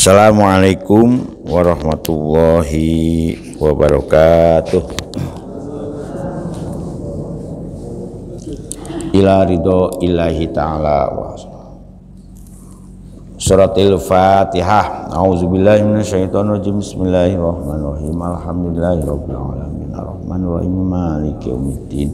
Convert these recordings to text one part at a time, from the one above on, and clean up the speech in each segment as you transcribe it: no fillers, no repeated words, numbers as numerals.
Assalamualaikum warahmatullahi wabarakatuh. Ila ridho ilahi ta'ala wa Suratul Fatihah. A'udzubillahi minasyaitonirrajim. Bismillahirrahmanirrahim. Alhamdulillahirabbil alamin. Arrahmanirrahim. Maliki yaumiddin.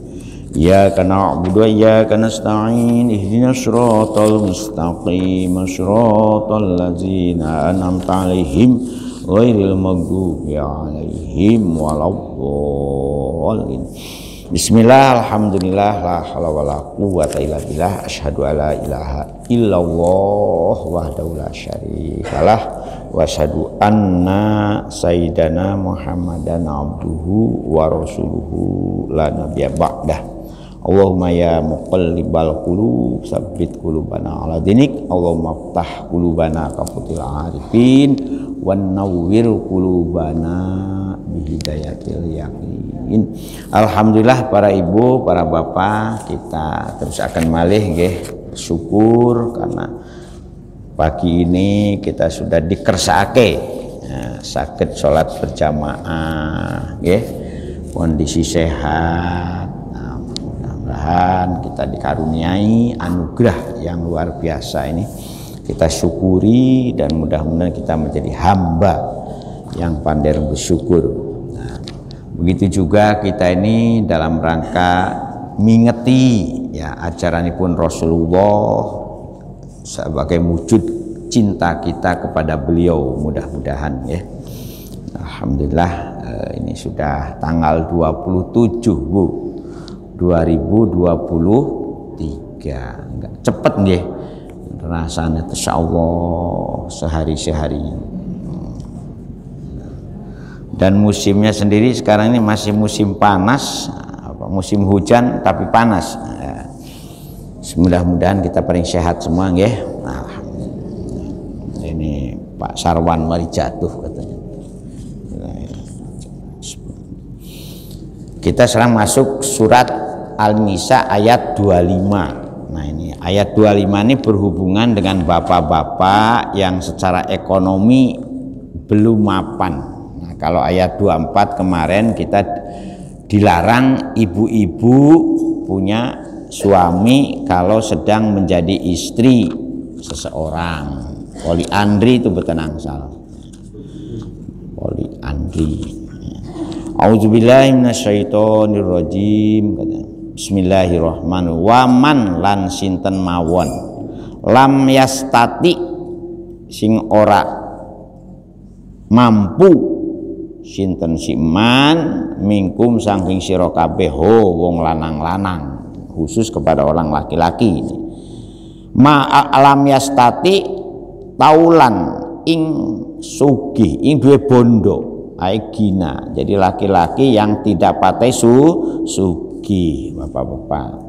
Iyyaka na'budu wa iyyaka nasta'in. Ihdinas siratal mustaqim. Shiratal ladzina an'amta 'alaihim ghairil maghdubi 'alaihim waladdallin. Bismillah, alhamdulillah, la haula wala quwwata illa billah. Asyhadu alla ilaha illallah wahdahu la syarikalah wa asyhadu anna sayyidana Muhammadan abduhu wa rasuluhu la nabiyya ba'dah. Allahumma ya muqallibal qulub tsabbit qulubana ala dinik. Allahumma iftah qulubana kafutil arifin wan nawwir qulubana bihidayatil yaqin. Alhamdulillah para ibu, para bapak, kita terus akan malih nggih syukur karena pagi ini kita sudah dikersake saged salat berjamaah nggih, kondisi sehat. Mudah-mudahan kita dikaruniai anugerah yang luar biasa ini, kita syukuri dan mudah-mudahan kita menjadi hamba yang pandai bersyukur. Nah, begitu juga kita ini dalam rangka mingeti ya ajaranipun Rasulullah sebagai wujud cinta kita kepada beliau, mudah-mudahan ya. Alhamdulillah ini sudah tanggal 27 Bu 2023. Enggak cepet nggih rasanya, insyaallah sehari-sehari. Dan musimnya sendiri sekarang ini masih musim panas, musim hujan tapi panas. Mudah-mudahan kita paling sehat semua nggih. Nah, ini Pak Sarwan mari jatuh katanya. Kita sekarang masuk surat Al-Nisa ayat 25. Nah, ini ayat 25 ini berhubungan dengan bapak-bapak yang secara ekonomi belum mapan. Nah, kalau ayat 24 kemarin kita dilarang ibu-ibu punya suami kalau sedang menjadi istri seseorang. Poliandri itu betenangsal. Poliandri. A'udzubillahi minasyaitonirrajim. Bismillahirrahmanirrahim. Waman lan sinten mawon lam yastati sing ora mampu sinten siman mingkum saking sira kabeh wong lanang-lanang, khusus kepada orang laki-laki ini. Ma alam yastati taulan ing sugih ing duwe bondo aegina, jadi laki-laki yang tidak patai sugih bapak-bapak,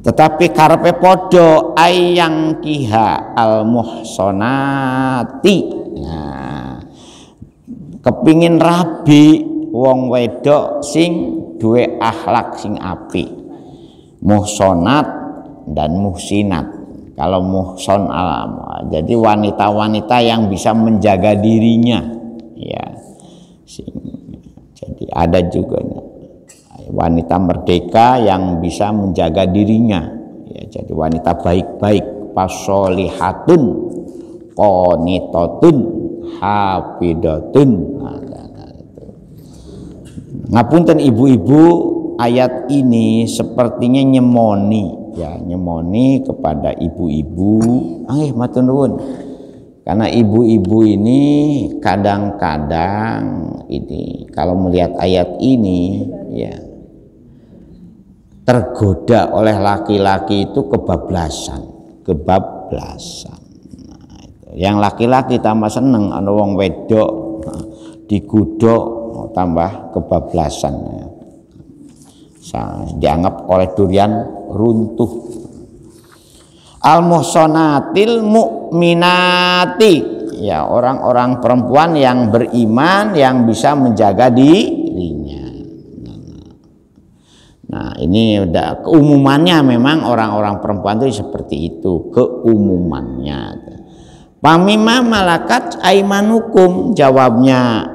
tetapi karepe podo ayang kiha al muhsonati. Nah, kepingin rabi wong wedok sing duwe akhlak sing apik, muhsonat dan muhsinat. Kalau muhson alam, jadi wanita-wanita yang bisa menjaga dirinya ya. Jadi ada juga wanita merdeka yang bisa menjaga dirinya ya, jadi wanita baik-baik, pasolihatun qanitatun hafidatun. Ngapunten ibu-ibu, ayat ini sepertinya nyemoni ya, nyemoni kepada ibu-ibu. Matur nuwun. Karena ibu-ibu ini kadang-kadang ini kalau melihat ayat ini ya tergoda oleh laki-laki itu kebablasan. Nah, itu. Yang laki-laki tambah seneng ana wong wedok digodhog tambah kebablasan. Dianggap oleh durian runtuh. Al-muhsonatil mu'minati ya, orang-orang perempuan yang beriman yang bisa menjaga dirinya. Nah, ini udah keumumannya, memang orang-orang perempuan itu seperti itu keumumannya. Pamima malakat aimanukum, jawabnya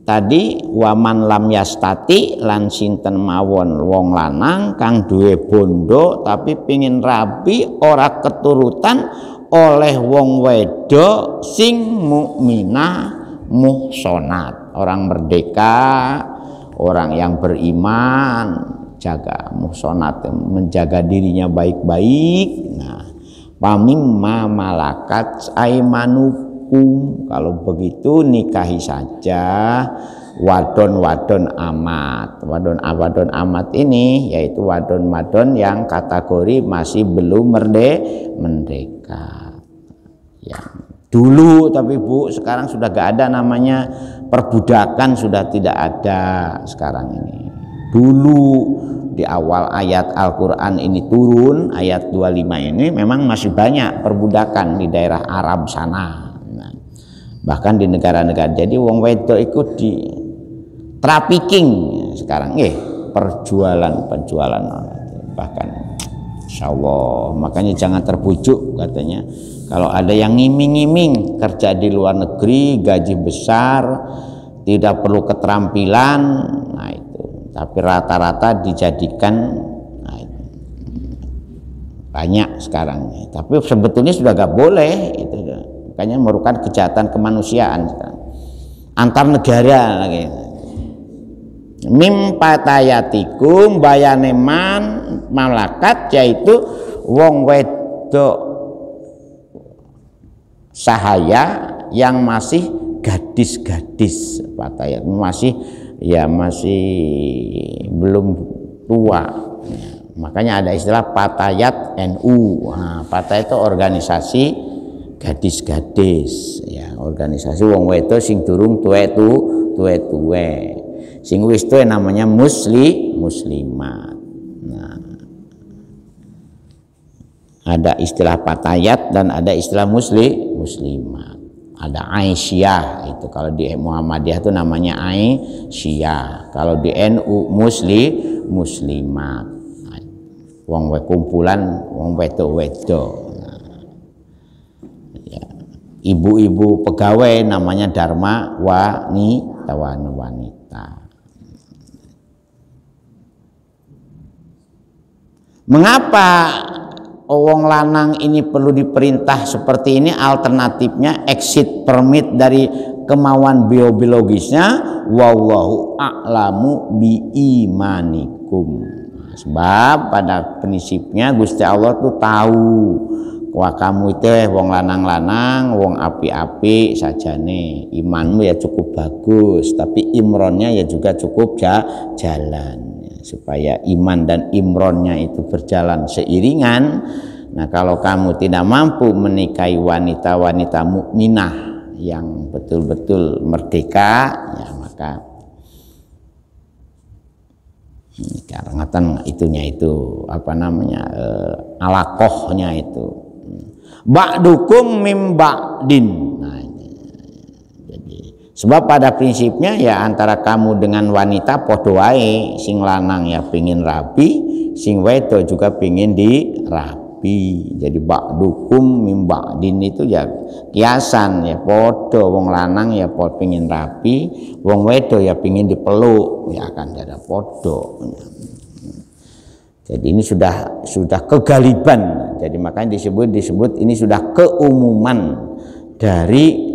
tadi waman lam yastati lan sinten mawon wong lanang kang duwe bondo tapi pingin rabi ora keturutan oleh wong wedok sing mukminah muhsonat, orang merdeka, orang yang beriman, jaga muhsonat, menjaga dirinya baik-baik. Nah, pamimma malakat aimanukum, kalau begitu nikahi saja wadon-wadon amat. Wadon amat ini yaitu wadon-wadon yang kategori masih belum merdeka. Ya, dulu tapi Bu, sekarang sudah gak ada namanya perbudakan, sudah tidak ada sekarang ini. Dulu di awal ayat Al-Quran ini turun, ayat 25 ini memang masih banyak perbudakan di daerah Arab sana. Nah, bahkan di negara-negara, jadi wong wedok ikut di trafficking sekarang, penjualan bahkan, insya Allah. Makanya jangan terbujuk katanya. Kalau ada yang ngiming-ngiming kerja di luar negeri, gaji besar, tidak perlu keterampilan, nah itu. Tapi rata-rata dijadikan, nah itu. Banyak sekarang. Tapi sebetulnya sudah gak boleh. Itu. Makanya merupakan kejahatan kemanusiaan sekarang. Antar negara lagi. Mim patayatikum bayaneman malakat, yaitu wong wedok sahaya yang masih gadis-gadis, patayat masih belum tua. Makanya ada istilah patayat NU. Nah, patayat itu organisasi gadis-gadis, ya, organisasi wong wedok sing durung tuwe-tuwe. Sing wis tuwe namanya muslimat. Nah, ada istilah patayat dan ada istilah muslimat. Ada Aisyah, itu kalau di Muhammadiyah itu namanya Aisyah. Kalau di NU muslimat. Wong kumpulan wong wedok-wedok. Ya. Ibu-ibu pegawai namanya Dharma wanita. Mengapa wong lanang ini perlu diperintah seperti ini? Alternatifnya exit permit dari kemauan biologisnya, wallahu a'lamu bi imanikum. Sebab pada prinsipnya Gusti Allah tuh tahu wah kamu itu wong lanang-lanang, wong api-api sajane, imanmu ya cukup bagus, tapi imronnya ya juga cukup jalan. Supaya iman dan imronnya itu berjalan seiringan. Nah, kalau kamu tidak mampu menikahi wanita-wanita mukminah yang betul-betul merdeka, ya maka karangatan itunya itu alakohnya itu ba'dukum mim ba'din. Nah, sebab pada prinsipnya ya antara kamu dengan wanita padha wae, sing lanang ya pingin rapi, sing wedok juga pingin dirapi. Jadi ba'dukum mim ba'din itu ya kiasan ya padha, wong lanang ya padha pingin rapi, wong wedok ya pingin dipeluk, ya akan ada padha. Jadi ini sudah kegaliban. Jadi makanya disebut ini sudah keumuman dari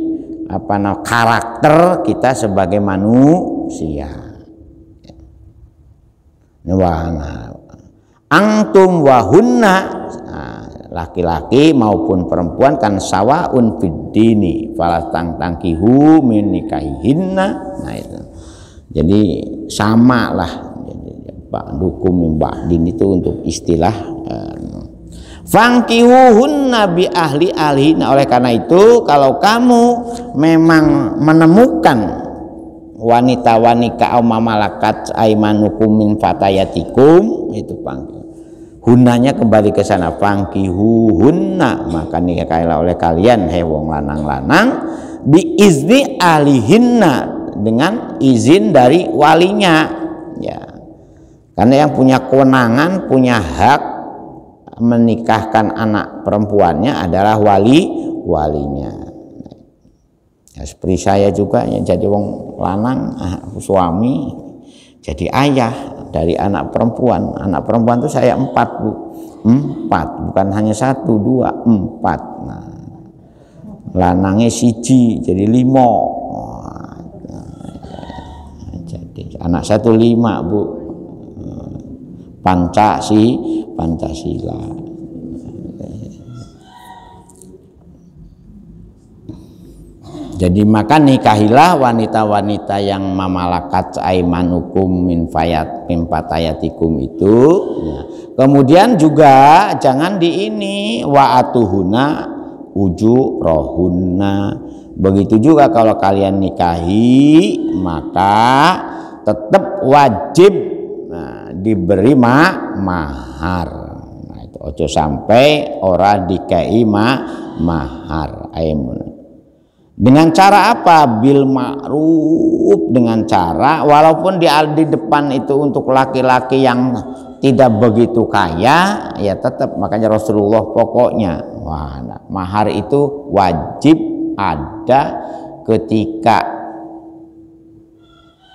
karakter kita sebagai manusia. Antum wahunna, laki-laki maupun perempuan kan sawaun fiddini falatang tangkihu min nikahihinna. Nah itu. Jadi sama lah. Ba'dukum min ba'din itu untuk istilah fangkihuhunna bi ahli. Nah, oleh karena itu kalau kamu memang menemukan wanita-wanita malakat aimanukum min fatayatikum, itu fangkihu. Hunanya kembali ke sana, fangkihuhunna, maka nikahilah oleh kalian wong lanang-lanang bi izni ahlihinna, dengan izin dari walinya. Ya. Karena yang punya kewenangan, punya hak menikahkan anak perempuannya adalah walinya. Ya, seperti saya juga yang jadi wong lanang, suami jadi ayah dari anak perempuan. Anak perempuan itu saya 4, Bu. 4, bukan hanya 1, 2, 4. Nah, lanangnya siji jadi 5. Jadi anak satu 5, Bu. Pancasila. Jadi maka nikahilah wanita-wanita yang mamalakat aimanukum min fatayatikum itu. Kemudian juga jangan di ini wa'atuhuna ujurahunna. Begitu juga kalau kalian nikahi maka tetap wajib diberi mahar. Nah, itu ojo sampai ora dikai mahar. Dengan cara apa? Bil ma'ruf, dengan cara walaupun di depan itu untuk laki-laki yang tidak begitu kaya, ya tetap makanya Rasulullah pokoknya mahar itu wajib ada ketika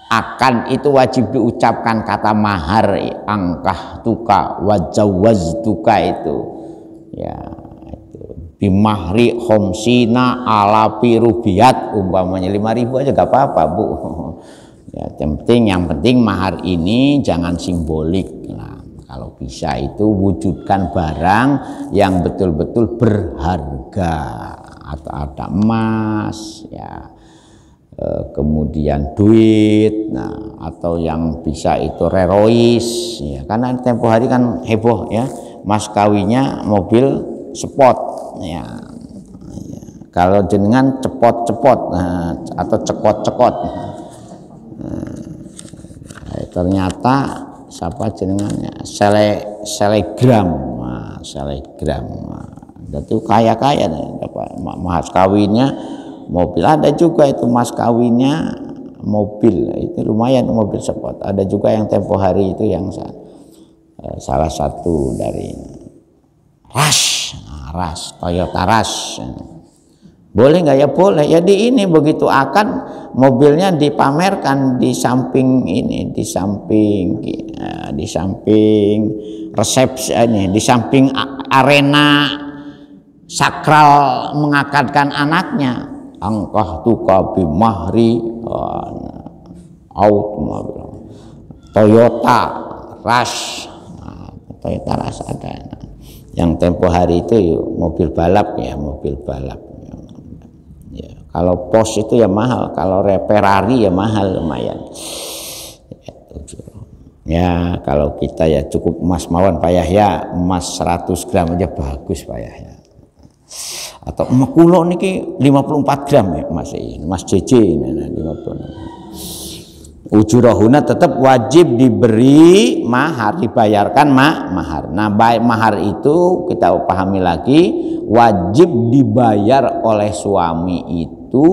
akan itu wajib diucapkan kata mahar, angkah tuka wajawaz tuka itu ya. Bimahri khomsina ala pirubiat, umpamanya 5.000 aja gak apa-apa, Bu. Ya, yang penting mahar ini jangan simbolik. Nah, kalau bisa itu wujudkan barang yang betul-betul berharga, atau ada emas ya, kemudian duit, nah, atau yang bisa itu rerois ya, karena tempo hari kan heboh ya, mas kawinnya mobil sport ya, kalau jenengan cepot-cepot atau cekot-cekot, ternyata siapa jenengannya selegram, selegram, itu kaya-kaya dapat mas kawinnya mobil. Ada juga itu mas kawinnya mobil, itu lumayan mobil sport. Ada juga yang tempo hari itu yang salah satu dari Rush, Toyota Rush. Boleh nggak? Ya boleh. Ya di ini begitu akan mobilnya dipamerkan di samping ini, di samping resepsi ini, di samping arena sakral mengakadkan anaknya. Angkah tuka bimahri Toyota Rush. Toyota Rush ada. Yang tempo hari itu mobil balap ya, mobil balap ya. Kalau Porsche itu ya mahal, kalau Ferrari ya mahal lumayan ya. Kalau kita ya cukup emas mawon Pak Yahya, emas 100 gram aja bagus Pak Yahya, atau emas kulo niki 54 gram ya emas JJ ini 50. Ujurahuna tetap wajib diberi mahar, dibayarkan mahar. Nah, baik mahar itu kita pahami lagi, wajib dibayar oleh suami itu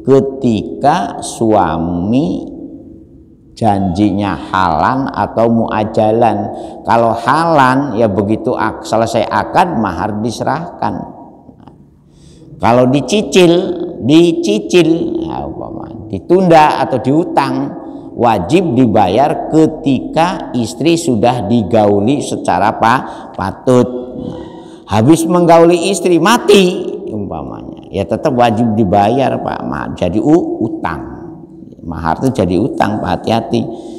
ketika suami janjinya halan atau muajalan. Kalau halan ya begitu selesai akad mahar diserahkan. Kalau dicicil ya, ditunda atau diutang, wajib dibayar ketika istri sudah digauli secara patut. Habis menggauli istri mati umpamanya, ya tetap wajib dibayar Pak. Jadi utang, mahar itu jadi utang Pak, hati-hati.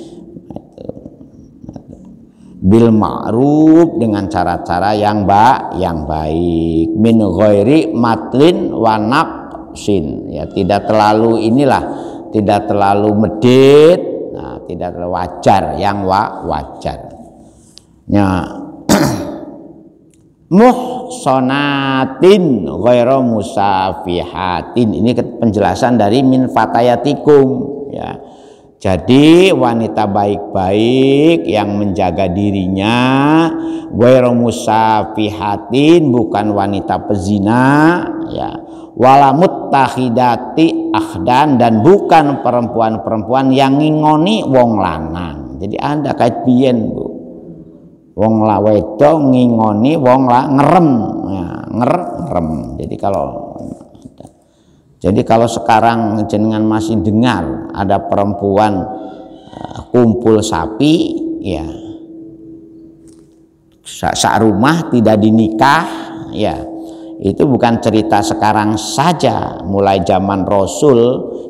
Bil ma'ruf, dengan cara-cara yang baik, min ghairi matlin wa naqsin ya, tidak terlalu tidak terlalu medit, nah, tidak terlalu wajar, yang wajar ya. Muhsanatin ghairu musafihatin, ini penjelasan dari min fatayatikum ya. Jadi wanita baik-baik yang menjaga dirinya, ghairu musafihatin, bukan wanita pezina ya, wala muttahidati akhdan, dan bukan perempuan-perempuan yang ngingoni wong lanang. Jadi Anda kait biyen Bu, wong wedo ngingoni wong ngerem ya, ngerem. Jadi kalau sekarang jenengan masih dengar ada perempuan kumpul sapi, ya sak rumah tidak dinikah, ya itu bukan cerita sekarang saja, mulai zaman Rasul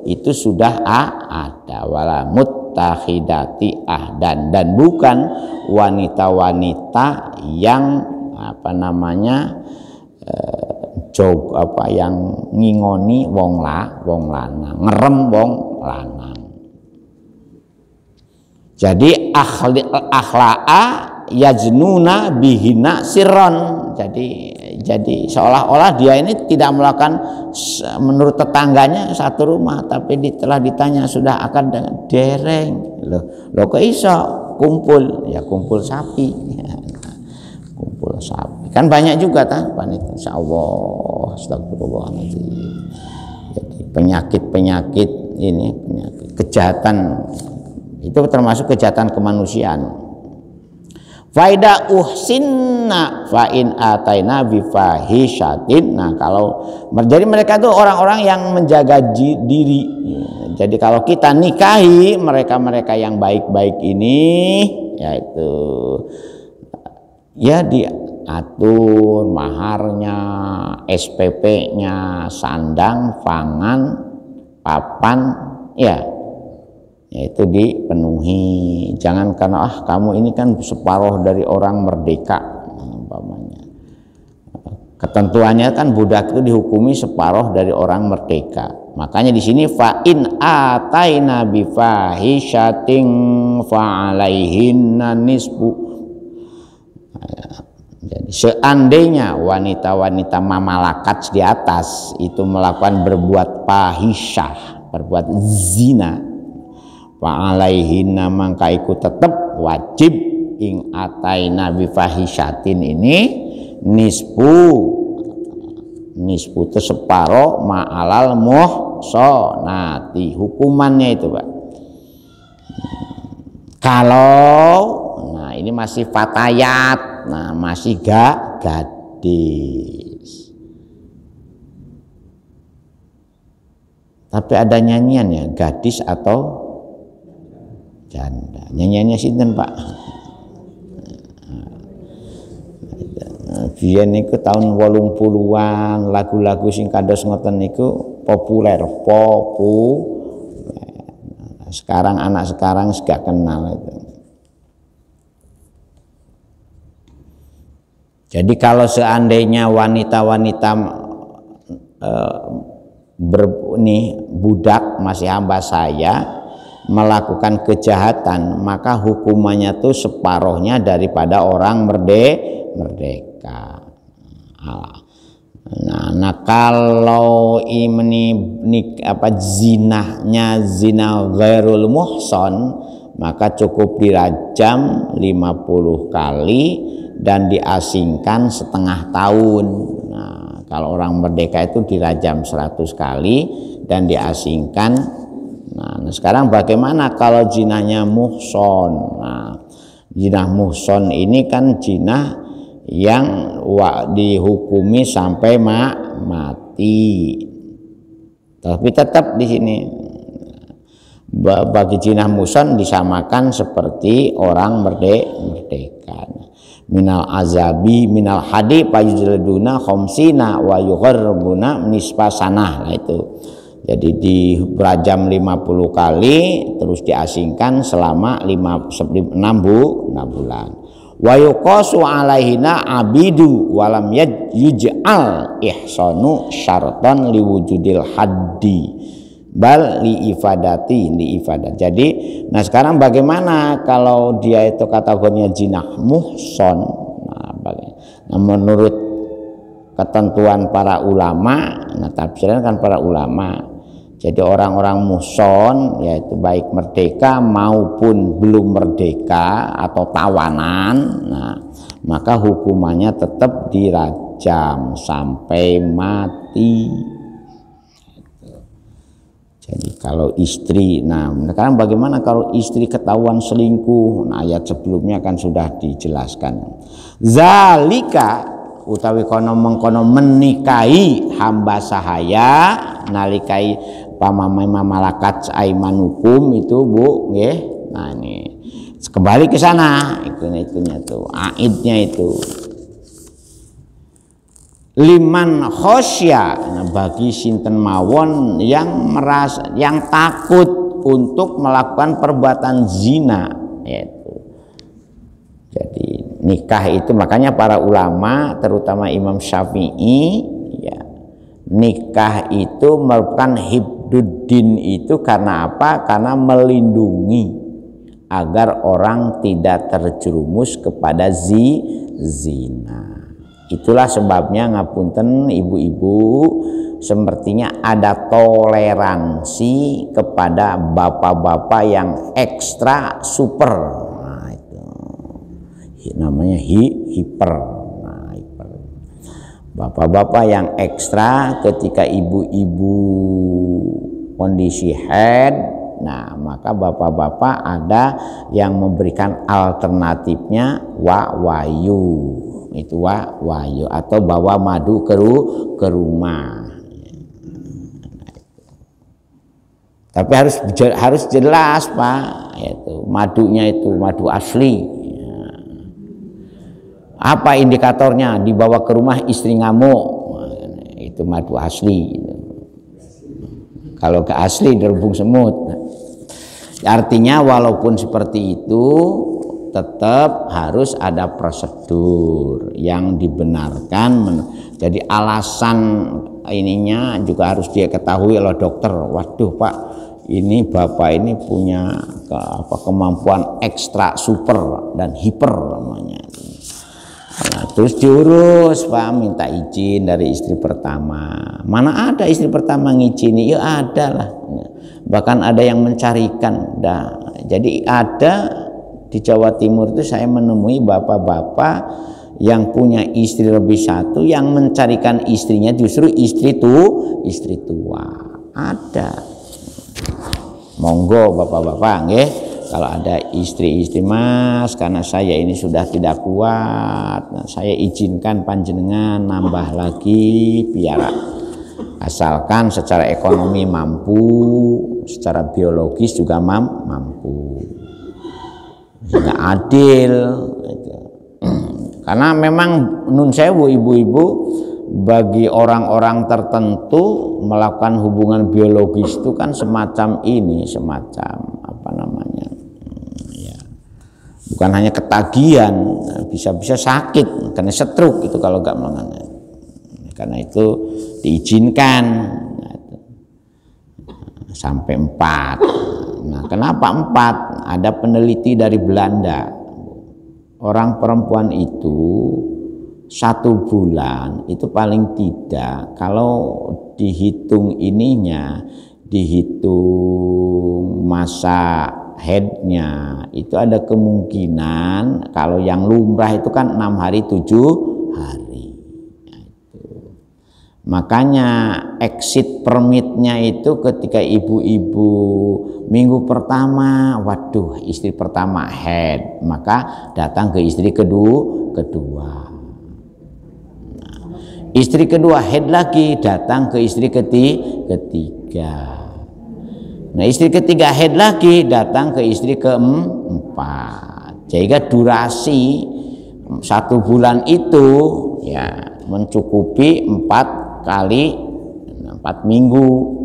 itu sudah ada. Wala muttakhidati ahdan, dan bukan wanita-wanita yang yang ngingoni wong lanang, ngerem wong lanang. Jadi akhla'a yajnuna bihina sirron. Jadi seolah-olah dia ini tidak melakukan menurut tetangganya satu rumah, tapi telah ditanya sudah akan dengan dereng. Loh kok iso kumpul? Ya kumpul sapi. Kumpul sapi. Kan banyak juga panitia. Insyaallah, astagfirullahaladzim. Jadi penyakit ini, penyakit kejahatan itu termasuk kejahatan kemanusiaan. Faida uhsinna fa in ataina bi fahishatin. Nah, kalau jadi mereka itu orang-orang yang menjaga diri. Jadi kalau kita nikahi mereka-mereka yang baik-baik ini, yaitu ya diatur maharnya, SPP-nya, sandang, pangan, papan, ya itu dipenuhi. Jangan karena kamu ini kan separuh dari orang merdeka, umpamanya. Ketentuannya kan budak itu dihukumi separuh dari orang merdeka. Makanya di sini fa in ataina bi fahishatin fa alaihinna nisbu. Jadi seandainya wanita-wanita mamalakat di atas itu melakukan berbuat fahisyah, berbuat zina, fa'alaihinna mangka iku tetep wajib ing ataina bi fahishatin ini nisbu itu separo ma'alal muhsanati, hukumannya itu Pak. Kalau ini masih fatayat, masih gadis. Tapi ada nyanyian ya, gadis atau janda. Nyanyiannya sinten Pak? Biyen niku tahun 80-an lagu-lagu sing kados ngoten niku populer. Sekarang anak sekarang gak kenal itu. Jadi kalau seandainya wanita-wanita budak masih hamba saya melakukan kejahatan, maka hukumannya tuh separuhnya daripada orang merdeka. Nah kalau ini zinahnya zina ghairul muhson, maka cukup dirajam 50 kali dan diasingkan setengah tahun. Nah kalau orang merdeka itu dirajam 100 kali dan diasingkan. Nah sekarang bagaimana kalau jinahnya muhson? Nah jinah muhson ini kan jinah yang dihukumi sampai mati. Tapi tetap di sini bagi jinah muhson disamakan seperti orang merdeka. Minal azabi minal hadi payujladuna khamsina wa yugharrabuna nisfa sanah. Nah itu. Jadi dirajam 50 kali terus diasingkan selama 6 bulan. Wa yuqasu alaihina abidu walam yuj'al ihsanu syartan liwujudil haddi bal li ifadat. Jadi nah sekarang bagaimana kalau dia itu kategorinya jinah muhson? Nah menurut ketentuan para ulama, nah tafsiran kan para ulama, jadi orang-orang muhson yaitu baik merdeka maupun belum merdeka atau tawanan, nah maka hukumannya tetap dirajam sampai mati. Jadi kalau istri, nah sekarang bagaimana kalau istri ketahuan selingkuh? Nah ayat sebelumnya kan sudah dijelaskan. Zalika utawi kono mengkono menikahi hamba sahaya nalikai pamamai malakat aimanukum itu Bu nggih. Nah ini kembali ke sana itunya tuh aidnya itu liman khosya, nah bagi sinten mawon yang merasa yang takut untuk melakukan perbuatan zina yaitu. Jadi nikah itu makanya para ulama terutama Imam Syafi'i ya, nikah itu merupakan hibduddin itu karena apa? Karena melindungi agar orang tidak terjerumus kepada zina. Itulah sebabnya ngapunten ibu-ibu sepertinya ada toleransi kepada bapak-bapak yang ekstra super. Nah itu namanya hiper. Nah, hiper. Bapak-bapak yang ekstra ketika ibu-ibu kondisi head, nah maka bapak-bapak ada yang memberikan alternatifnya wayu. Itu wayu atau bawa madu ke rumah. Tapi harus jelas Pak, yaitu madunya itu madu asli. Apa indikatornya? Dibawa ke rumah istri ngamuk, itu madu asli. Kalau ke asli direbung semut. Artinya walaupun seperti itu tetap harus ada prosedur yang dibenarkan. Jadi alasan ininya juga harus dia ketahui oleh dokter. Waduh Pak, ini bapak ini punya kemampuan ekstra super dan hiper namanya. Nah, terus diurus Pak, minta izin dari istri pertama. Mana ada istri pertama ngizini? Ya ada lah. Bahkan ada yang mencarikan. Nah, jadi ada di Jawa Timur itu saya menemui bapak-bapak yang punya istri lebih satu yang mencarikan istrinya justru istri tua. Ada. Monggo bapak-bapak nggih, kalau ada istri-istri Mas karena saya ini sudah tidak kuat, nah, saya izinkan panjenengan nambah lagi biar asalkan secara ekonomi mampu, secara biologis juga mampu. Tidak adil karena memang nun sewu ibu-ibu bagi orang-orang tertentu melakukan hubungan biologis itu kan semacam apa namanya ya, bukan hanya ketagihan, bisa-bisa sakit karena stroke itu kalau nggak melakukan. Karena itu diizinkan sampai 4. Nah, kenapa 4? Ada peneliti dari Belanda. Orang perempuan itu 1 bulan itu paling tidak kalau dihitung ininya, dihitung masa headnya itu ada kemungkinan kalau yang lumrah itu kan 6 hari 7 hari. Makanya exit permitnya itu ketika ibu-ibu minggu pertama, waduh istri pertama head, maka datang ke istri kedua. Nah, istri kedua head lagi, datang ke istri ketiga. Nah istri ketiga head lagi, datang ke istri keempat. Sehingga durasi 1 bulan itu ya mencukupi 4 kali 4 minggu.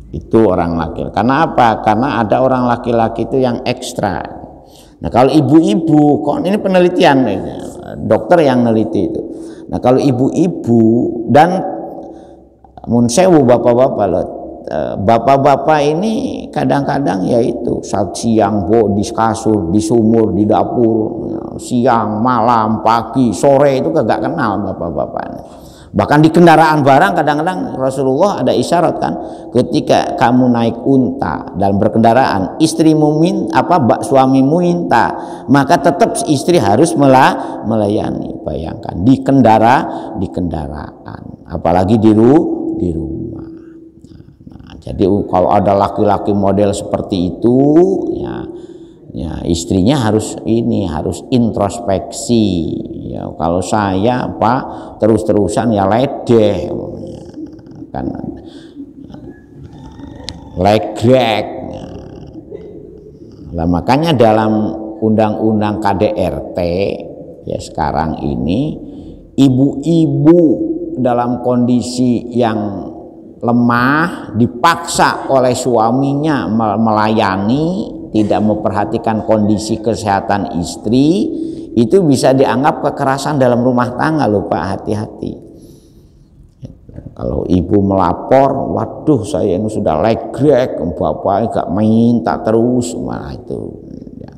Itu orang laki-laki. Karena apa? Karena ada orang laki-laki itu yang ekstra. Nah kalau ibu-ibu, kok ini penelitian, dokter yang neliti itu. Nah kalau ibu-ibu dan munsewu bapak-bapak loh, bapak-bapak ini kadang-kadang yaitu saat siang di kasur, di sumur, di dapur, siang, malam, pagi, sore itu kagak kenal bapak-bapak. Bahkan di kendaraan barang kadang-kadang Rasulullah ada isyarat kan, ketika kamu naik unta dalam berkendaraan, istrimu suamimu minta, maka tetap istri harus melayani. Bayangkan di kendaraan, apalagi di rumah. Nah, jadi kalau ada laki-laki model seperti itu, ya Ya, istrinya harus harus introspeksi. Ya, kalau saya Pak terus-terusan ya ledeh, kan legrek. Nah, makanya dalam undang-undang KDRT ya sekarang ini ibu-ibu dalam kondisi yang lemah dipaksa oleh suaminya melayani, tidak memperhatikan kondisi kesehatan istri, itu bisa dianggap kekerasan dalam rumah tangga loh Pak, hati-hati. Kalau ibu melapor, waduh saya ini sudah legrek, bapak gak minta terus, malah itu ya.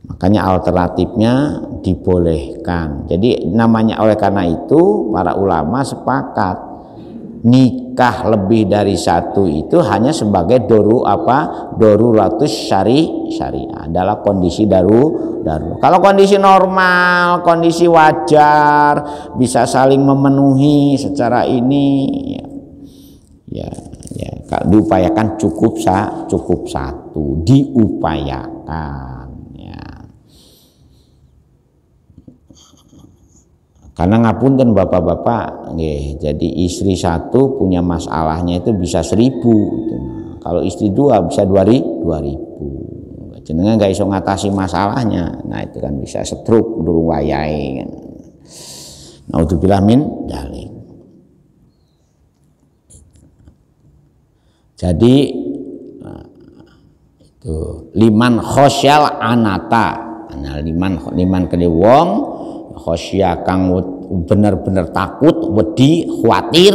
Makanya alternatifnya dibolehkan. Jadi namanya, oleh karena itu para ulama sepakat nikah lebih dari satu itu hanya sebagai daruratus syariah, adalah kondisi darurat. Kalau kondisi normal, kondisi wajar, bisa saling memenuhi secara ini, ya diupayakan cukup satu, diupayakan. Karena ngapunten bapak-bapak, jadi istri satu punya masalahnya itu bisa 1.000, gitu. Kalau istri dua bisa 2.000. Jenengan nggak iso ngatasi masalahnya, nah itu kan bisa stroke durung wayahe. Naudzubillah min dzalik. Jadi itu liman khosyal anata, nah liman kene wong khosya kang bener-bener takut, wedi, khawatir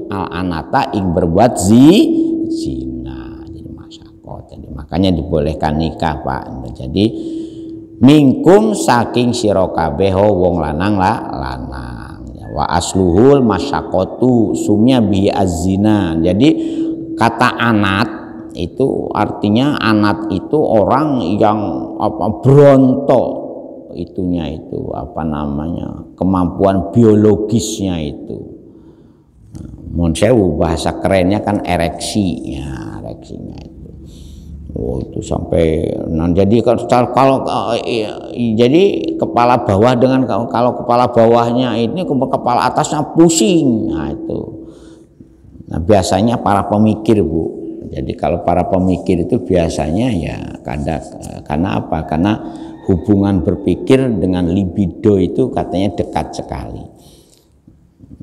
al anata ing berbuat zina. Jadi masyakot. Jadi makanya dibolehkan nikah Pak. Jadi mingkum saking sira kabeh wong lanang wa asluhul masyakotu sumnya bihi azina. Jadi kata anat itu artinya anat itu orang yang bronto, itunya itu kemampuan biologisnya itu. Mohon sewu bahasa kerennya kan ereksi ya, ereksinya itu. Itu sampai jadi kalau jadi kepala bawah dengan kalau kepala bawahnya ini kepala atasnya pusing. Nah itu. Nah biasanya para pemikir Bu. Jadi kalau para pemikir itu biasanya ya karena apa? Karena hubungan berpikir dengan libido itu katanya dekat sekali.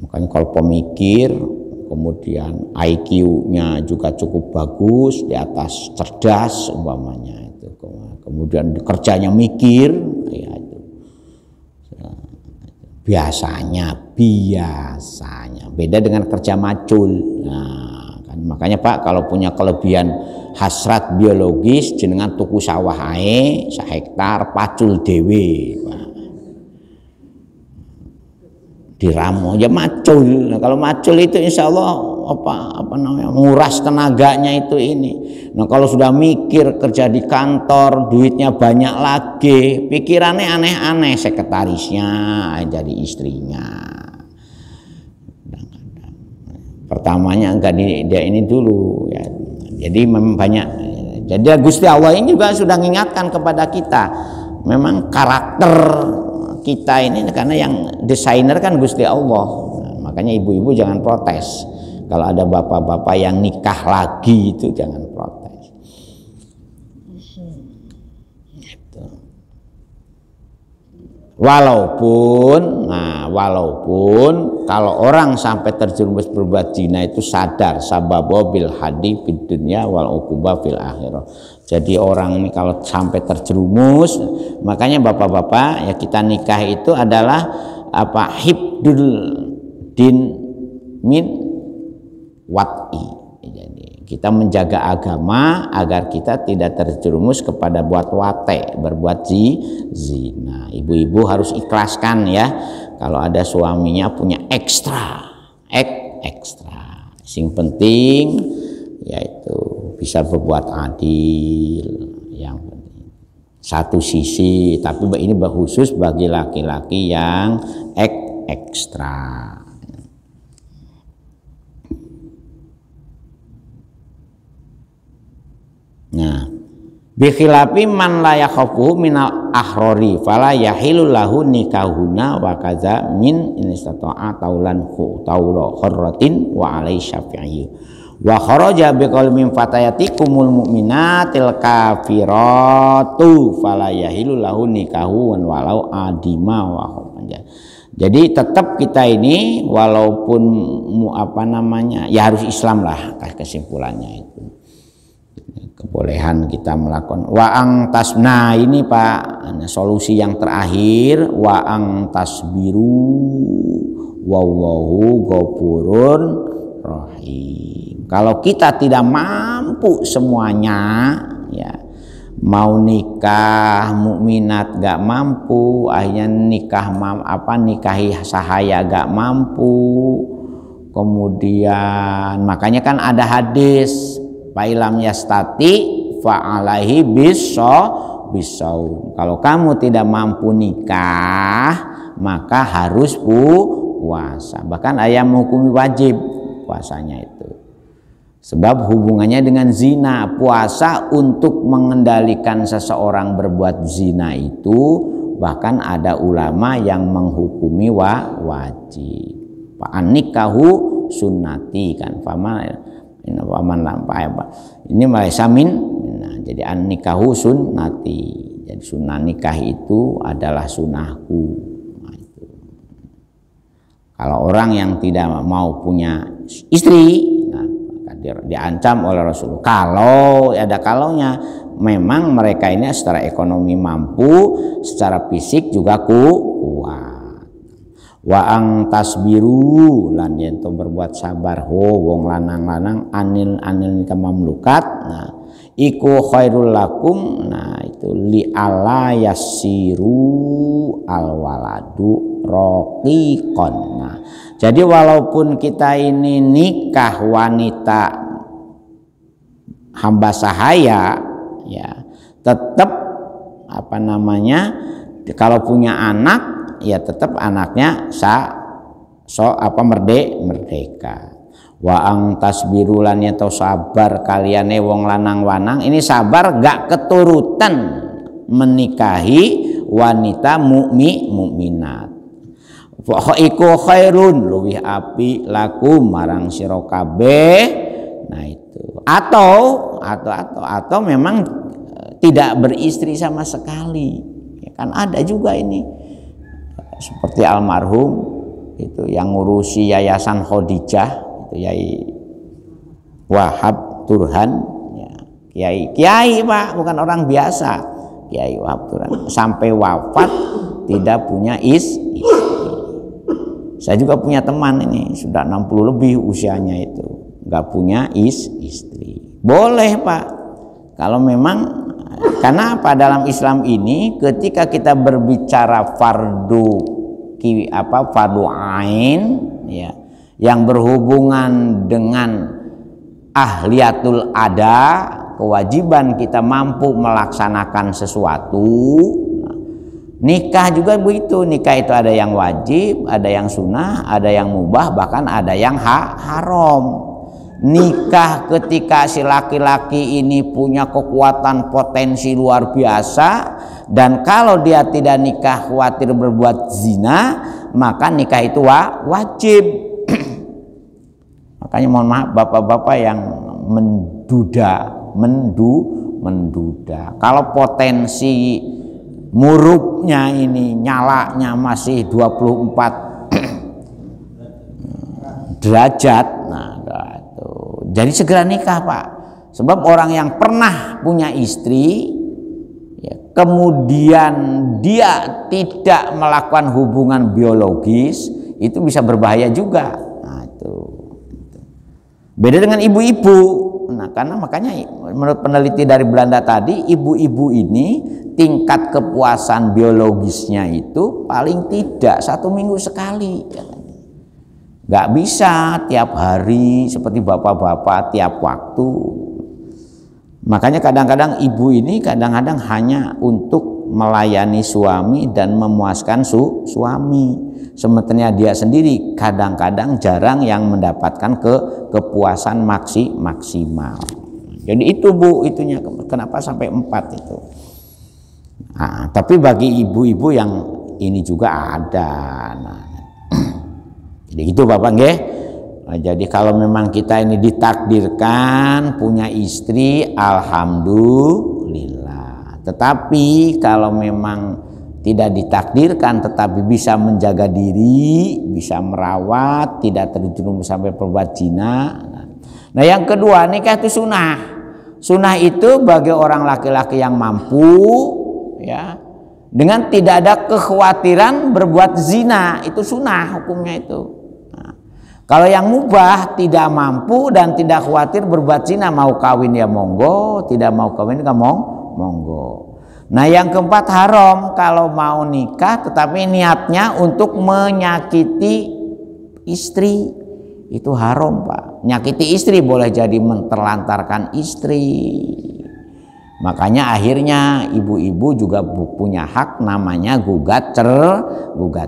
Makanya kalau pemikir, kemudian IQ-nya juga cukup bagus, di atas cerdas umpamanya itu. Kemudian kerjanya mikir, ya itu. Biasanya beda dengan kerja macul. Nah, kan makanya Pak kalau punya kelebihan hasrat biologis jenengan tuku sawah ae 1 hektar pacul dewe Pak. Diramo ya macul. Nah, kalau macul itu insya Allah nguras tenaganya itu ini. Nah kalau sudah mikir kerja di kantor duitnya banyak lagi, pikirannya aneh-aneh, sekretarisnya jadi istrinya. Pertamanya enggak dia ini dulu ya. Jadi memang banyak. Jadi Gusti Allah ini juga sudah mengingatkan kepada kita. Memang karakter kita ini karena yang desainer kan Gusti Allah. Nah, makanya ibu-ibu jangan protes. Kalau ada bapak-bapak yang nikah lagi itu jangan protes. Gitu. Walaupun kalau orang sampai terjerumus berbuat zina itu sadar sababo bil hadi fid dunya wal uquba fil akhirah. Jadi orang ini kalau sampai terjerumus, makanya bapak-bapak ya kita nikah itu adalah hibdul din min wat'i. Jadi kita menjaga agama agar kita tidak terjerumus kepada berbuat zina. Ibu-ibu harus ikhlaskan ya. Kalau ada suaminya punya ekstra. Sing penting yaitu bisa berbuat adil, yang penting satu sisi. Tapi ini khusus bagi laki-laki yang ekstra. Nah, Bi khilafi man la yakhafu minal ahrori fala yahilul lahu nikahuna wa kaza min inistata'a taulan taula kharratin wa alai syafi'i wa kharaja bi qaul min fatayatikumul mu'minatil kafiratu fala yahilul lahu nikahu walau adima wa khafanja. Jadi tetap kita ini walaupun ya harus Islam lah, kesimpulannya itu. Kebolehan kita melakukan waang tasna ini Pak, solusi yang terakhir waang tasbiru wallahu ghafurun rahim. Kalau kita tidak mampu semuanya, ya mau nikah mukminat gak mampu, akhirnya nikahi sahaya gak mampu, kemudian makanya kan ada hadis fa'ilam yastati fa'alaihi bisau. Kalau kamu tidak mampu nikah maka harus puasa. Bahkan ayat menghukumi wajib puasanya itu. Sebab hubungannya dengan zina. Puasa untuk mengendalikan seseorang berbuat zina itu bahkan ada ulama yang menghukumi wajib. Fa'an nikahu sunnati kan paman lampai ini maisamin. Nah, jadi an nikahu sunnati. Jadi sunnah nikah itu adalah sunnahku. Nah, itu. Kalau orang yang tidak mau punya istri, nah, diancam oleh Rasul. Kalau ada kalaunya, memang mereka ini secara ekonomi mampu, secara fisik juga kuat. Wa ang tasbiru lan yen to berbuat sabar wong lanang-lanang anil nikah mamlukat, nah iku khairul lakum, nah itu li ala yasiru al waladu raqiqan. Nah jadi walaupun kita ini nikah wanita hamba sahaya, ya tetap kalau punya anak ya tetap anaknya merdeka. Wa ang tasbirulan atau sabar kaliane wong lanang-lanang ini sabar gak keturutan menikahi wanita mukminat. Fa iku khairun luwih api lakum marang sira kabeh. Nah itu. Atau memang tidak beristri sama sekali. Ya, kan ada juga ini. Seperti almarhum itu yang ngurusi yayasan Khadijah itu Yai Wahab Turhan, ya, kiai Pak, bukan orang biasa. Kiai Wahab Turhan sampai wafat tidak punya istri. Saya juga punya teman ini sudah 60 lebih usianya itu nggak punya istri. Boleh Pak, kalau memang. Karena apa, dalam Islam ini ketika kita berbicara fardu ain, ya, yang berhubungan dengan ahliyatul ada, kewajiban kita mampu melaksanakan sesuatu. Nah, nikah juga begitu. Nikah itu ada yang wajib, ada yang sunnah, ada yang mubah, bahkan ada yang haram. Nikah ketika si laki-laki ini punya kekuatan potensi luar biasa, dan kalau dia tidak nikah khawatir berbuat zina, maka nikah itu wajib. Makanya mohon maaf bapak-bapak yang menduda. Kalau potensi murubnya ini nyalanya masih 24 derajat, nah jadi segera nikah Pak. Sebab orang yang pernah punya istri, ya, kemudian dia tidak melakukan hubungan biologis, itu bisa berbahaya juga. Nah, itu. Beda dengan ibu-ibu. Nah, karena makanya menurut peneliti dari Belanda tadi, ibu-ibu ini tingkat kepuasan biologisnya itu paling tidak 1 minggu sekali. Gak bisa tiap hari seperti bapak-bapak tiap waktu. Makanya kadang-kadang ibu ini kadang-kadang hanya untuk melayani suami dan memuaskan suami. Sementara dia sendiri kadang-kadang jarang yang mendapatkan kepuasan maksimal. Jadi itu Bu, itunya kenapa sampai 4 itu. Nah, tapi bagi ibu-ibu yang ini juga ada. Nah, jadi gitu Bapak nggih. Nah, jadi kalau memang kita ini ditakdirkan punya istri, alhamdulillah. Tetapi kalau memang tidak ditakdirkan tetapi bisa menjaga diri, bisa merawat, tidak terjerumus sampai perbuat zina. Nah, yang kedua, nikah itu sunnah. Sunnah itu bagi orang laki-laki yang mampu, ya, dengan tidak ada kekhawatiran berbuat zina, itu sunnah hukumnya itu. Nah, kalau yang mubah tidak mampu dan tidak khawatir berbuat zina, mau kawin ya monggo, tidak mau kawin ya monggo. Nah, yang keempat haram kalau mau nikah tetapi niatnya untuk menyakiti istri, itu haram Pak. Nyakiti istri boleh jadi menterlantarkan istri. Makanya akhirnya ibu-ibu juga punya hak namanya gugat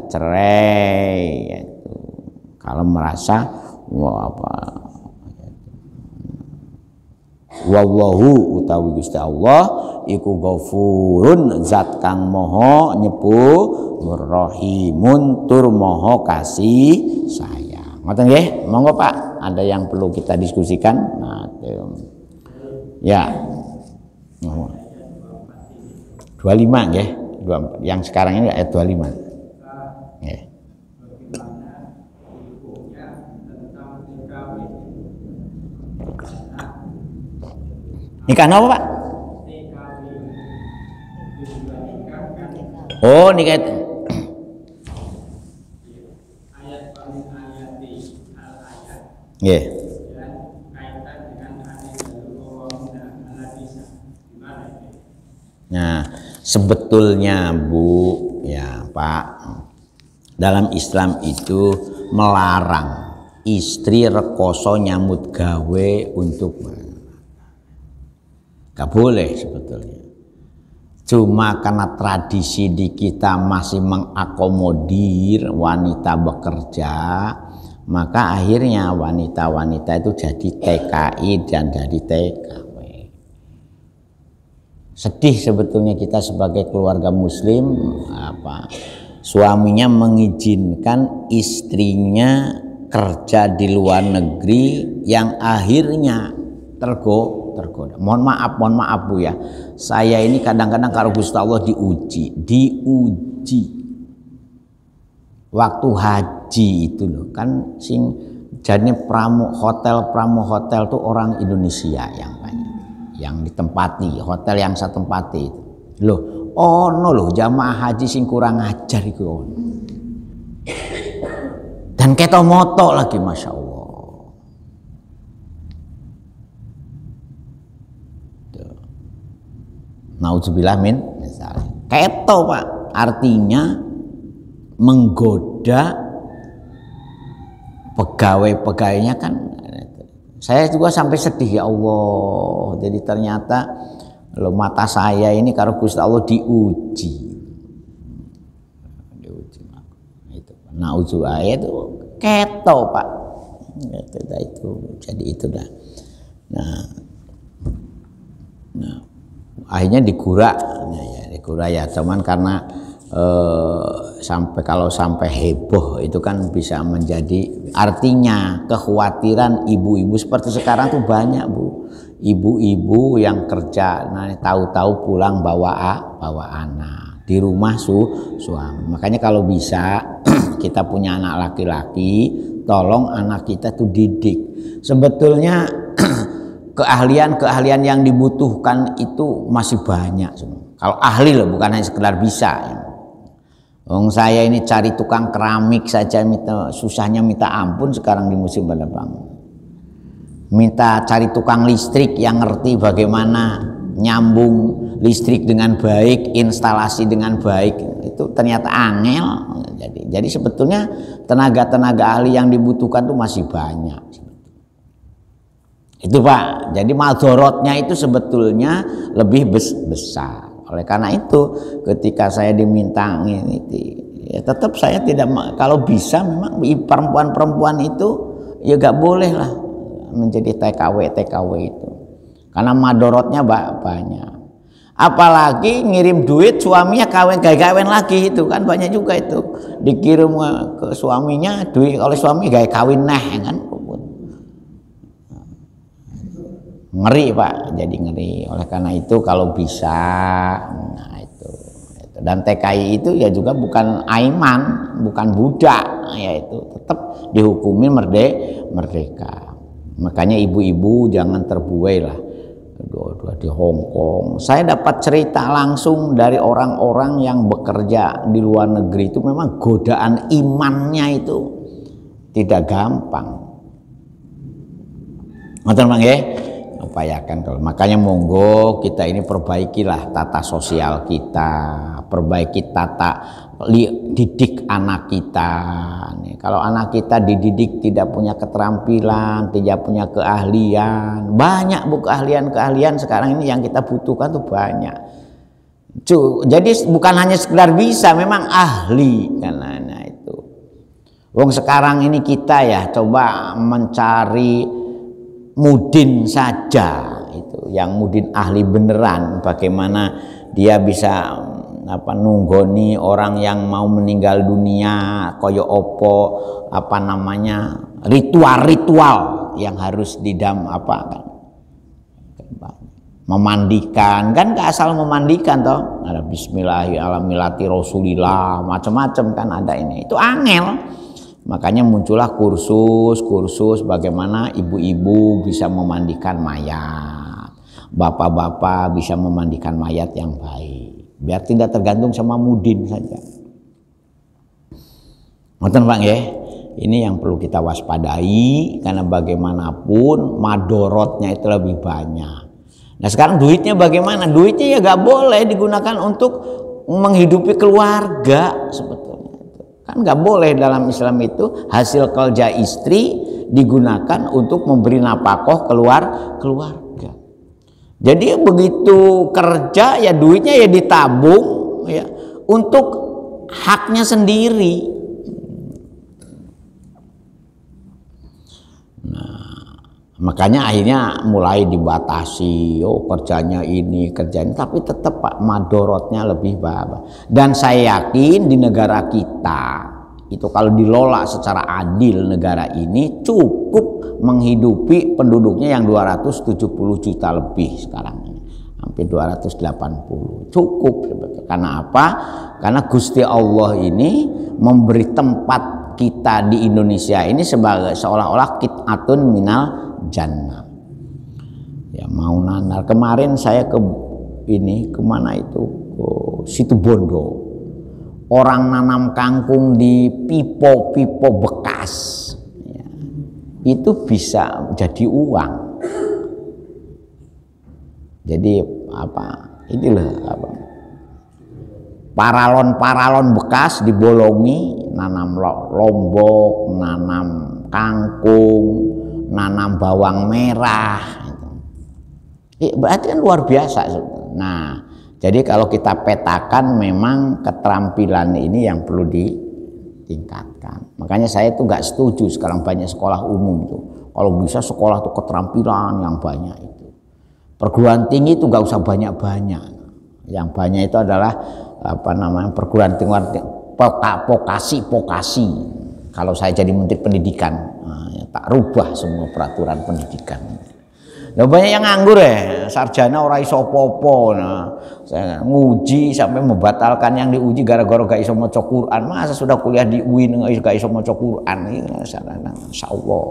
cerai. Gitu. Kalau merasa wallahu utawi Gusti Allah iku ghafurun zat kang moho nyepur rahimun tur moho kasih sayang. Ngoten nggih, monggo Pak, ada yang perlu kita diskusikan. Nah, ya. 25 nggih, 24. Yang sekarang ini ayat 25. Nggih. Nikah apa Pak? Oh, nikah itu. Nggih. Nah, sebetulnya Bu, ya Pak, dalam Islam itu melarang istri rekoso nyambut gawe untuk gak boleh sebetulnya. Cuma karena tradisi di kita masih mengakomodir wanita bekerja, maka akhirnya wanita-wanita itu jadi TKI dan jadi TKW. Sedih sebetulnya kita sebagai keluarga muslim, suaminya mengizinkan istrinya kerja di luar negeri yang akhirnya tergoda. Mohon maaf Bu ya. Saya ini kadang-kadang karo Gusti Allah diuji. Waktu haji itu loh, kan sing jadi pramu hotel tuh orang Indonesia yang banyak, yang ditempati, hotel yang saya tempati itu. Loh, loh jamaah haji sing kurang ajar iku. Dan keto moto lagi, Masya Allah. Nauzubillah min misalnya. Keto Pak, artinya menggoda pegawai-pegawainya kan. Saya juga sampai sedih, ya Allah. Jadi ternyata mata saya ini karo Gusti Allah diuji. Itu. Nauzubillah itu keto Pak. Itu jadi itu dah. Nah, akhirnya digurak ya, cuman karena sampai heboh itu kan bisa menjadi, artinya kekhawatiran ibu-ibu seperti sekarang tuh banyak Bu, ibu-ibu yang kerja, tahu-tahu pulang bawa anak di rumah suami. Makanya kalau bisa kita punya anak laki-laki, tolong anak kita tuh didik. Sebetulnya keahlian yang dibutuhkan itu masih banyak. Kalau ahli loh, bukan hanya sekedar bisa. Saya ini cari tukang keramik saja susahnya minta ampun sekarang di musim pada bangun. Minta cari tukang listrik yang ngerti bagaimana nyambung listrik dengan baik, instalasi dengan baik, itu ternyata angel. Jadi sebetulnya tenaga ahli yang dibutuhkan itu masih banyak. Itu Pak, jadi madorotnya itu sebetulnya lebih besar. Oleh karena itu ketika saya diminta ini, ya tetap saya tidak, kalau bisa memang perempuan itu ya gak boleh lah menjadi TKW itu. karena madorotnya banyak. Apalagi ngirim duit suaminya kawin lagi, itu kan banyak juga itu, dikirim ke suaminya duit oleh suami gaya kawin kan, ngeri Pak, jadi ngeri. Oleh karena itu kalau bisa, nah itu. Dan TKI itu ya juga bukan aiman, bukan budak, ya itu tetap dihukumi merdeka. Makanya ibu-ibu jangan terbuai lah di Hong Kong. Saya dapat cerita langsung dari orang-orang yang bekerja di luar negeri, itu memang godaan imannya itu tidak gampang. Ngoten Bang ya, upayakan kalau. Makanya monggo kita ini perbaikilah tata sosial kita, perbaiki tata didik anak kita. Kalau anak kita dididik tidak punya keterampilan, tidak punya keahlian, banyak bu keahlian sekarang ini yang kita butuhkan tuh banyak. Jadi bukan hanya sekedar bisa, memang ahli karena itu. Wong sekarang ini kita ya coba mencari mudin saja, itu yang mudin ahli beneran, bagaimana dia bisa nunggoni orang yang mau meninggal dunia, koyo opo ritual yang harus memandikan kan, gak asal memandikan toh, ada bismillahirrahmanirrahim rasulillah, macam-macam kan ada ini, itu angel. Makanya muncullah kursus bagaimana ibu-ibu bisa memandikan mayat, bapak-bapak bisa memandikan mayat yang baik, biar tidak tergantung sama mudin saja. Ngoten Pak ya, ini yang perlu kita waspadai, karena bagaimanapun madorotnya itu lebih banyak. Nah sekarang duitnya bagaimana? Duitnya ya gak boleh digunakan untuk menghidupi keluarga sebetulnya. Kan nggak boleh dalam Islam itu hasil kerja istri digunakan untuk memberi nafkah keluarga. Jadi begitu kerja ya duitnya ya ditabung ya untuk haknya sendiri. Nah, makanya akhirnya mulai dibatasi, kerjanya ini, tapi tetap Pak madorotnya lebih banyak. Dan saya yakin di negara kita itu kalau dilola secara adil, negara ini cukup menghidupi penduduknya yang 270 juta lebih sekarang ini, hampir 280, cukup. Karena apa? Karena Gusti Allah ini memberi tempat kita di Indonesia ini sebagai seolah-olah qit'atun minal jannah. Ya mau nanar, kemarin saya kemana itu, ke Situbondo, orang nanam kangkung di pipo bekas ya, itu bisa jadi uang. Jadi inilah paralon bekas dibolongi, nanam lombok, nanam kangkung, nanam bawang merah, berarti kan luar biasa. Nah, jadi kalau kita petakan memang keterampilan ini yang perlu ditingkatkan. Makanya saya tuh nggak setuju sekarang banyak sekolah umum tuh. Kalau bisa sekolah tuh keterampilan yang banyak itu. Perguruan tinggi itu nggak usah banyak-banyak. Yang banyak itu adalah perguruan tinggi vokasi. Kalau saya jadi menteri pendidikan, tak rubah semua peraturan pendidikan. Nah, banyak yang nganggur ya, sarjana ora iso apa-apa. Nah, saya nguji sampai membatalkan yang diuji gara-gara gak iso maca Quran. Masa sudah kuliah di UIN gak iso maca Quran? Insyaallah.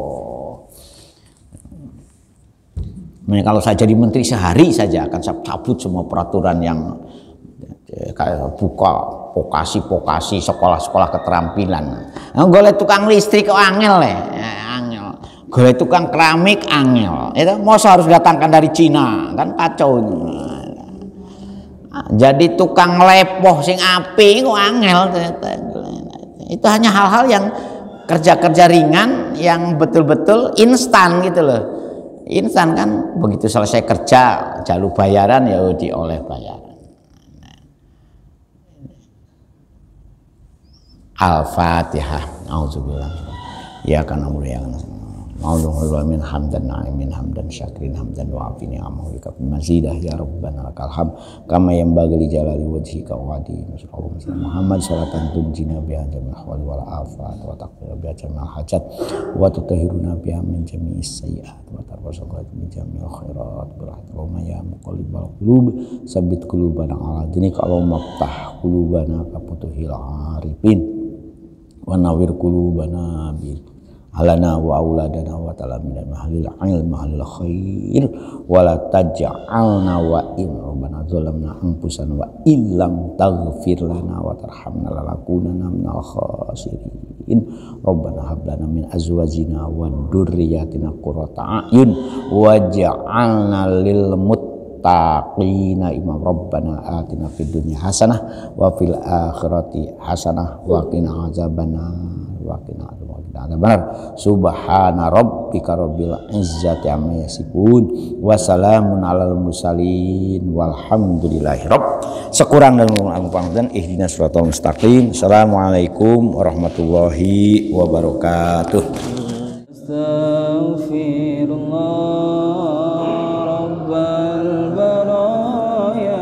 Nah, kalau saya jadi menteri sehari saja akan saya cabut semua peraturan yang kayak buka vokasi sekolah-sekolah keterampilan. Nah, golek tukang listrik kok angel ya. Golek tukang keramik angel, itu masa harus datangkan dari Cina, kan kacau. Jadi tukang lepoh sing api kok angel. Itu hanya hal-hal yang kerja-kerja ringan yang betul-betul instan gitu loh. Instan kan begitu selesai kerja jalur bayaran ya dioleh bayaran. Al-Fatihah. Auzubillah. Ya kana mulia kana. Allahumma min hamdan na'imin hamdan syakirin hamdan wa'afini amahu yukab mazidah ya rabbana lakal ham kama yanbaghi li jalali wajhika wa adi Muhammad salatan tunjina biha jamil ahwali wal afat wa taqdir biha jamil hajat wa tutahhiruna biha min jami'is sayyi'at wa tarfa'una min jamil khairat berahmatullahi ya muqallibal qulub sabbit qulubana ala dinika Allahumma ftah qulubana ka futuhil arifin wa nawwir qulubana bil alana wa auladana wa talamina mahalil ilm mahalil khair wa la taj'alna wa in rabbana zalamna anfusana wa illam taghfir lana wa tarhamna lanakunanna minal khasirin rabbana hab lana min azwajina wa dzurriyyatina qurrata a'yun waj'alna lil muttaqina imam rabbana atina fid dunya hasanah wa fil akhirati hasanah wa qina azabannar wa qina benar subhana rabbika rabbil izzati amma yasifun wa salamun alal mursalin walhamdulillahi rabb sekurang dan pangapunten ihdinas siratal mustaqim. Assalamualaikum warahmatullahi wabarakatuh. Astaghfirullah rabbal baraya